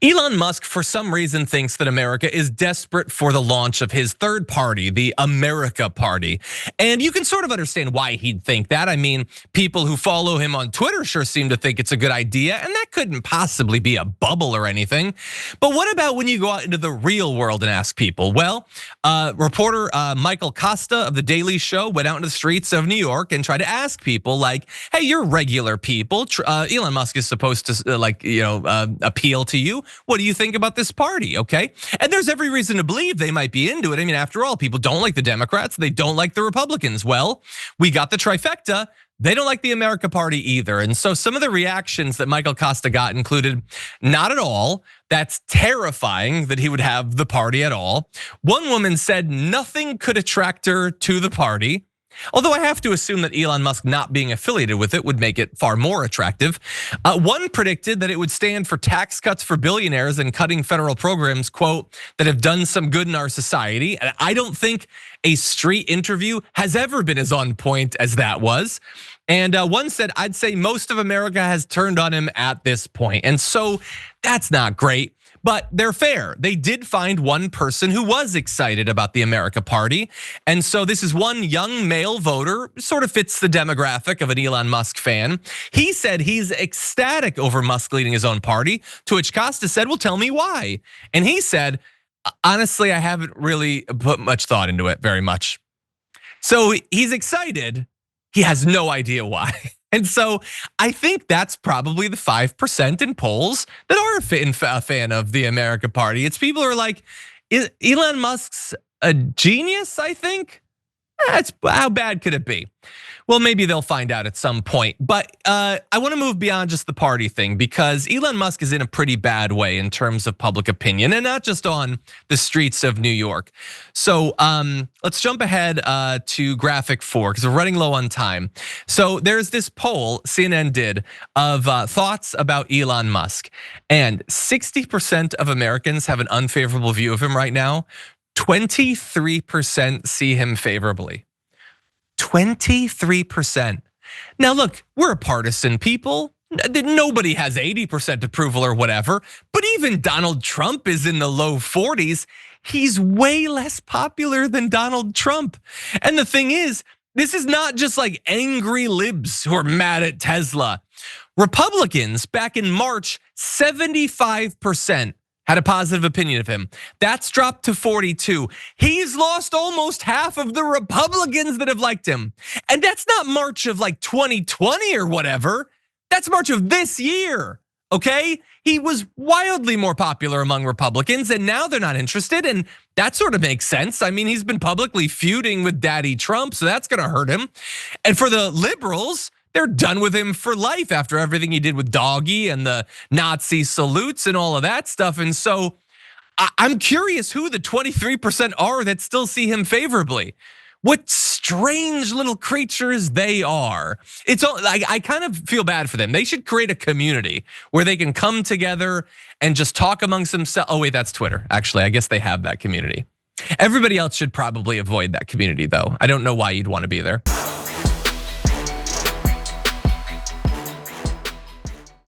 Elon Musk, for some reason, thinks that America is desperate for the launch of his third party, the America Party. And you can sort of understand why he'd think that. I mean, people who follow him on Twitter sure seem to think it's a good idea, and that couldn't possibly be a bubble or anything. But what about when you go out into the real world and ask people? Well, reporter Michael Kosta of The Daily Show went out into the streets of New York and tried to ask people like, hey, you're regular people. Elon Musk is supposed to appeal to you. What do you think about this party, okay? And there's every reason to believe they might be into it. I mean, after all, people don't like the Democrats, they don't like the Republicans. Well, we got the trifecta. They don't like the America Party either. And so some of the reactions that Michael Kosta got included, not at all. That's terrifying that he would have the party at all. One woman said nothing could attract her to the party. Although I have to assume that Elon Musk not being affiliated with it would make it far more attractive. One predicted that it would stand for tax cuts for billionaires and cutting federal programs, quote, that have done some good in our society. And I don't think a street interview has ever been as on point as that was. And one said, I'd say most of America has turned on him at this point. And so that's not great. But they're fair. They did find one person who was excited about the America Party. And so this is one young male voter, sort of fits the demographic of an Elon Musk fan. He said he's ecstatic over Musk leading his own party, to which Kosta said, well, tell me why. And he said, honestly, I haven't really put much thought into it very much. So he's excited. He has no idea why. And so I think that's probably the 5% in polls that are a fan of the America Party. It's people who are like, Elon Musk's a genius, I think. How bad could it be? Well, maybe they'll find out at some point. But I want to move beyond just the party thing, because Elon Musk is in a pretty bad way in terms of public opinion, and not just on the streets of New York. So let's jump ahead to graphic 4, because we're running low on time. So there's this poll CNN did of thoughts about Elon Musk, and 60% of Americans have an unfavorable view of him right now. 23% see him favorably. 23%. Now look, we're a partisan people. Nobody has 80% approval or whatever, but even Donald Trump is in the low 40s. He's way less popular than Donald Trump. And the thing is, this is not just like angry libs who are mad at Tesla. Republicans back in March, 75% had a positive opinion of him. That's dropped to 42. He's lost almost half of the Republicans that have liked him. And that's not March of like 2020 or whatever. That's March of this year, okay? He was wildly more popular among Republicans, and now they're not interested, and that sort of makes sense. I mean, he's been publicly feuding with Daddy Trump, so that's gonna hurt him. And for the liberals, they're done with him for life after everything he did with DOGE and the Nazi salutes and all of that stuff. And so I'm curious who the 23% are that still see him favorably. What strange little creatures they are. It's all, I kind of feel bad for them. They should create a community where they can come together and just talk amongst themselves. Oh wait, that's Twitter. Actually, I guess they have that community. Everybody else should probably avoid that community though. I don't know why you'd want to be there.